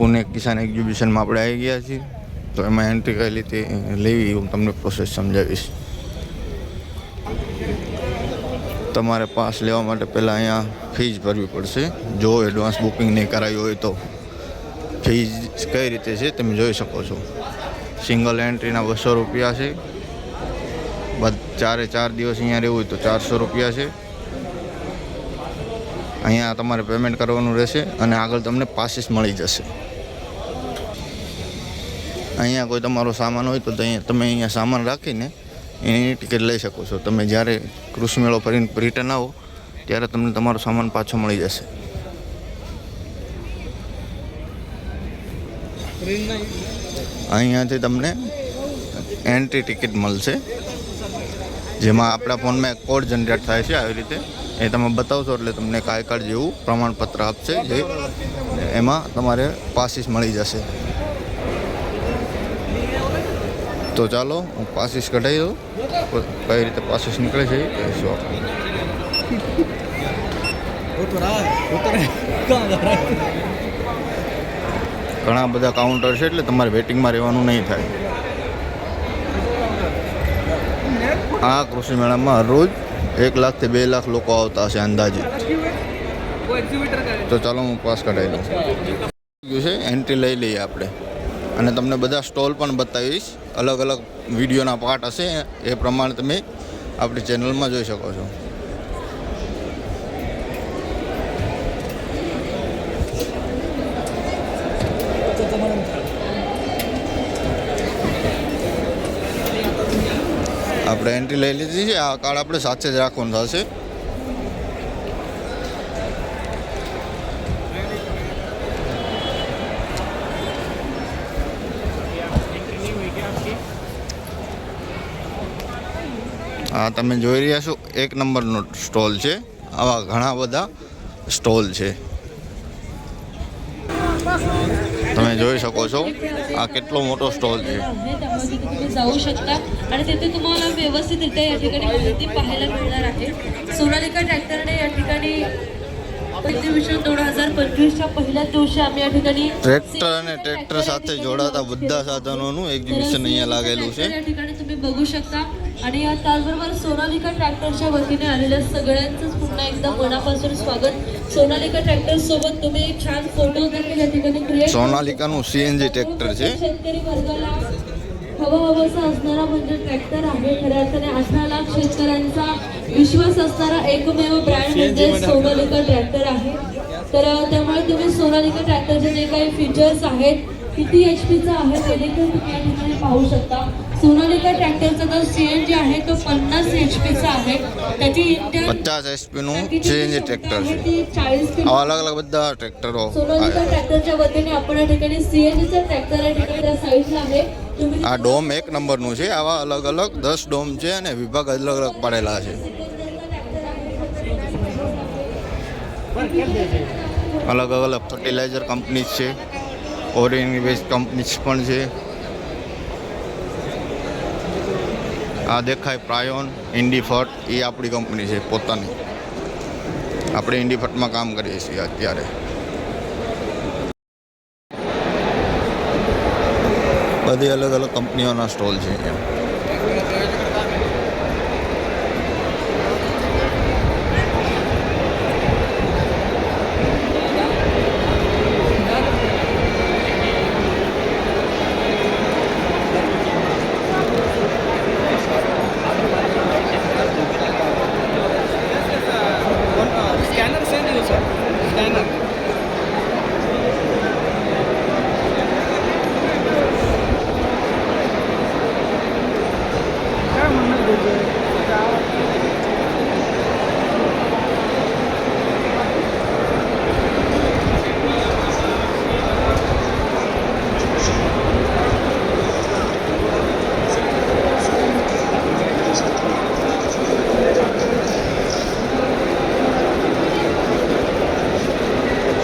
પુણે કિસાન એક્ઝિબિશનમાં આપણે આવી ગયા છીએ. તો એમાં એન્ટ્રી કઈ રીતે લેવી હું તમને પ્રોસેસ સમજાવીશ. તમારે પાસ લેવા માટે પહેલાં અહીંયા ફીસ ભરવી પડશે. જો એડવાન્સ બુકિંગ નહીં કરાવી હોય તો ફીસ કઈ રીતે છે તમે જોઈ શકો છો. સિંગલ એન્ટ્રીના 200 રૂપિયા છે. 4 દિવસ અહીંયા રહેવું હોય તો 400 રૂપિયા છે. અહીંયા તમારે પેમેન્ટ કરવાનું રહેશે અને આગળ તમને પાસીસ મળી જશે. અહીંયા કોઈ તમારો સામાન હોય તો તમે અહીંયા સામાન રાખીને એની ટિકિટ લઈ શકો છો. તમે જ્યારે કૃષિ મેળો ફરીને રિટર્ન આવો ત્યારે તમને તમારો સામાન પાછો મળી જશે. અહીંયાથી તમને એન્ટ્રી ટિકિટ મળશે, જેમાં આપણા ફોનમાં એક કોડ જનરેટ થાય છે. આવી રીતે એ તમે બતાવશો એટલે તમને એક આઈ કાર્ડ જેવું પ્રમાણપત્ર આપશે, જે એમાં તમારે પાસીસ મળી જશે. તો ચાલો હું પાસીસ કઢાવી દઉં. કઈ રીતે પાસીસ નીકળે છે એ કહીશું આપણે. ઘણા બધા કાઉન્ટર છે એટલે તમારે વેટિંગમાં રહેવાનું નહીં થાય. આ કૃષિ મેળામાં રોજ 1 લાખથી 2 લાખ લોકો આવતા હશે અંદાજિત. તો ચાલો હું પાસ કઢાવી દઉં. છે એન્ટ્રી લઈ લઈએ આપણે અને તમને બધા સ્ટોલ પણ બતાવીશ. અલગ અલગ વિડીયોના પાર્ટ હશે, એ પ્રમાણે તમે આપણી ચેનલમાં જોઈ શકો છો. આપણે એન્ટ્રી લઈ લીધી છે. આ કાર્ડ આપણે સાથે જ રાખવાનું થશે. આ તમે જોઈ રહ્યા છો 1 નંબરનો સ્ટોલ છે. આવા ઘણા બધા સ્ટોલ છે. તમે જોઈ શકો છો આ કેટલો મોટો स्टॉल છે. जाऊ शकता आणि तिथे तुम्हाला व्यवस्थितरित्या या ठिकाणी माहिती पाहायला मिळणार आहे. सोनालिका ट्रॅक्टरने या ठिकाणी एक्झिबिशन 2025च्या पहिल्या दिवशी आम्ही या ठिकाणी ટ્રેક્ટર અને ટ્રેક્ટર સાથે જોડાતા બધા સાધનોનું એક્ઝિબિશન અહીંયા લાગેલું છે. या ठिकाणी तुम्ही बघू शकता. आणि त्याचबरोबर सोनालिका ट्रॅक्टरच्या वतीने आलेल्या सगळ्यांचंच पुन्हा एकदा मनापासून स्वागत. सोनालिका ट्रॅक्टर सोबत तुम्ही एक छान फोटो देखील या ठिकाणी क्रिएट. સોનાલિકાનું સીએનજી ટ્રેક્ટર છે. शेतकरी वर्गाला हवाहवासा असणारा म्हणजे ट्रॅक्टर आहे. खऱ्या अर्थाने 18 लाख शेतकऱ्यांचा विश्वास असणारा एकमेव ब्रँड म्हणजे सोनालिका ट्रॅक्टर आहे. तर त्यामुळे तुम्ही सोनालिका ट्रॅक्टरचे जे काही फीचर्स आहेत, किती एचपीचा आहे ते देखील तुम्ही या ठिकाणी पाहू शकता. सोनालिका ट्रॅक्टरचा जो सीएनजी आहे तो 50 एचपीचा आहे. त्याची इंटेल 50 એચપીનું સીએનજી ટ્રેક્ટર છે. આવા અલગ અલગ બધા ટ્રેક્ટરો. सोनालिका ट्रॅक्टरच्या वतीने आपण या ठिकाणी सीएनजीचा ट्रॅक्टर या ठिकाणी त्या साईडला आहे. આ ડોમ 1 નંબરનું છે. આવા અલગ અલગ 10 ડોમ છે અને વિભાગ અલગ અલગ પાડેલા છે. અલગ અલગ ફર્ટિલાઇઝર કંપની છે, ઓર્ગેનિક વેસ્ટ કંપની પણ છે. આ દેખાય પ્રાયોન ઇન્ડીફર્ટ, એ આપણી કંપની છે પોતાની. આપણે ઇન્ડીફર્ટમાં કામ કરીએ છીએ અત્યારે. બધી અલગ અલગ કંપનીઓના સ્ટોલ છે અહીંયા.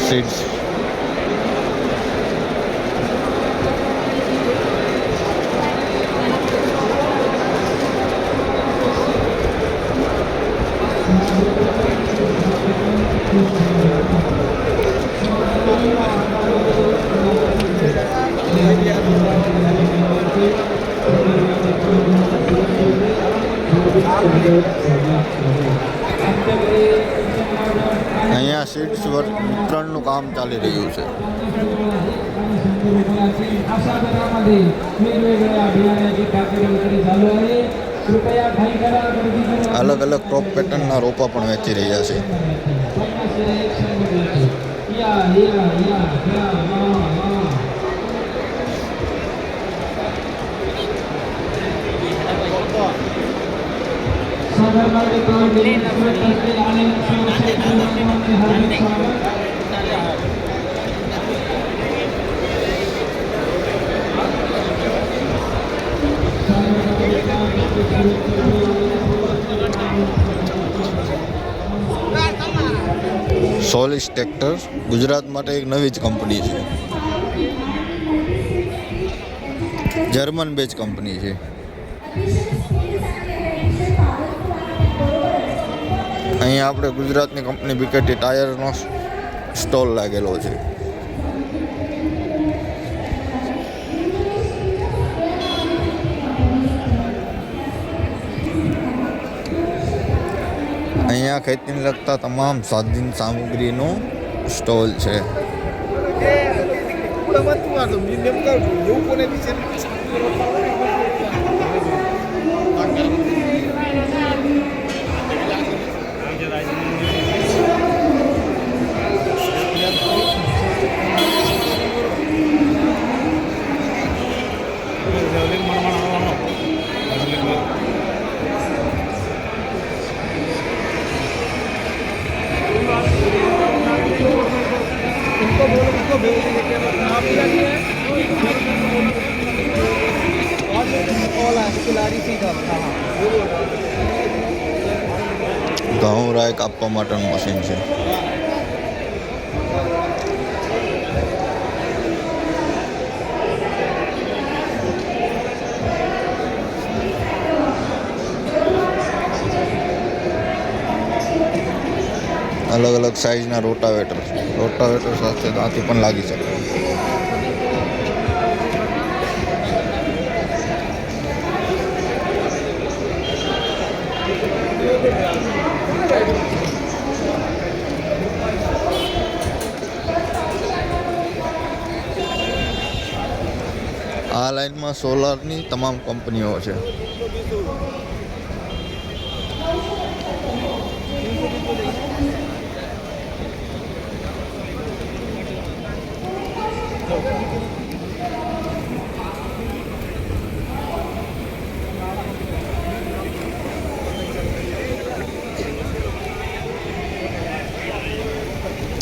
seeds. અહીંયા સીટ્સ વિતરણનું કામ ચાલી રહ્યું છે. અલગ અલગ ક્રોપ પેટર્નના રોપા પણ વેચી રહ્યા છે. સોલિસ ટ્રેક્ટર ગુજરાત માટે એક નવી જ કંપની છે. જર્મન બેચ કંપની છે. અહીંયા આપણે ગુજરાતની કંપની બીકેટી ટાયરનો સ્ટોલ લાગેલો છે. અહીંયા ખેતીને લગતા તમામ સાધન સામગ્રીનો સ્ટોલ છે. ઘઉં રાય કાપવા માટેનું મશીન છે. અલગ અલગ સાઇઝના રોટાવેટર સાથે દાંતી પણ લાગી શકે. આ લાઈનમાં સોલારની તમામ કંપનીઓ છે.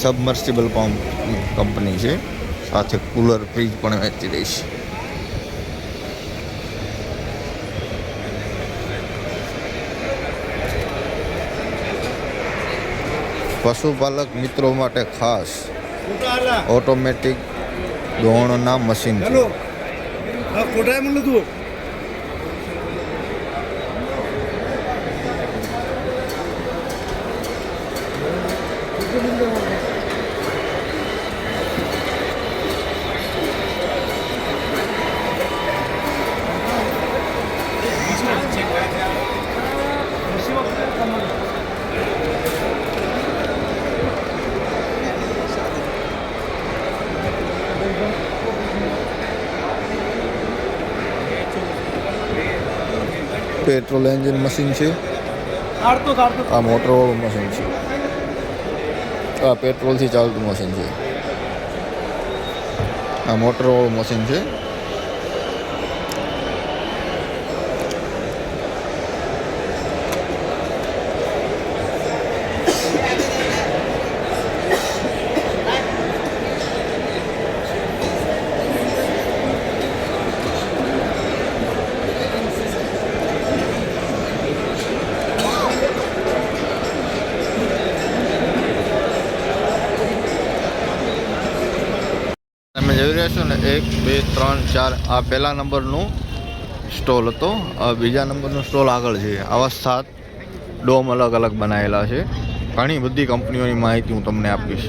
સબમર્સિબલ પંપ કંપની છે, સાથે કુલર ફ્રીજ પણ વેચી રહી છે. પશુપાલક મિત્રો માટે ખાસ ઓટોમેટિક દોણના મશીન છે. પેટ્રોલ એન્જિન મશીન છે. આ મોટરવાળું મશીન છે. આ પેટ્રોલથી ચાલતું મશીન છે. આ મોટરવાળું મશીન છે. તમે જોઈ રહ્યા છો ને 1 2 3 4 આ પહેલા નંબરનું સ્ટોલ હતો. આ બીજા નંબરનું સ્ટોલ આગળ છે. આવા 7 ડોમ અલગ અલગ બનાવેલા છે. ઘણી બધી કંપનીઓની માહિતી હું તમને આપીશ.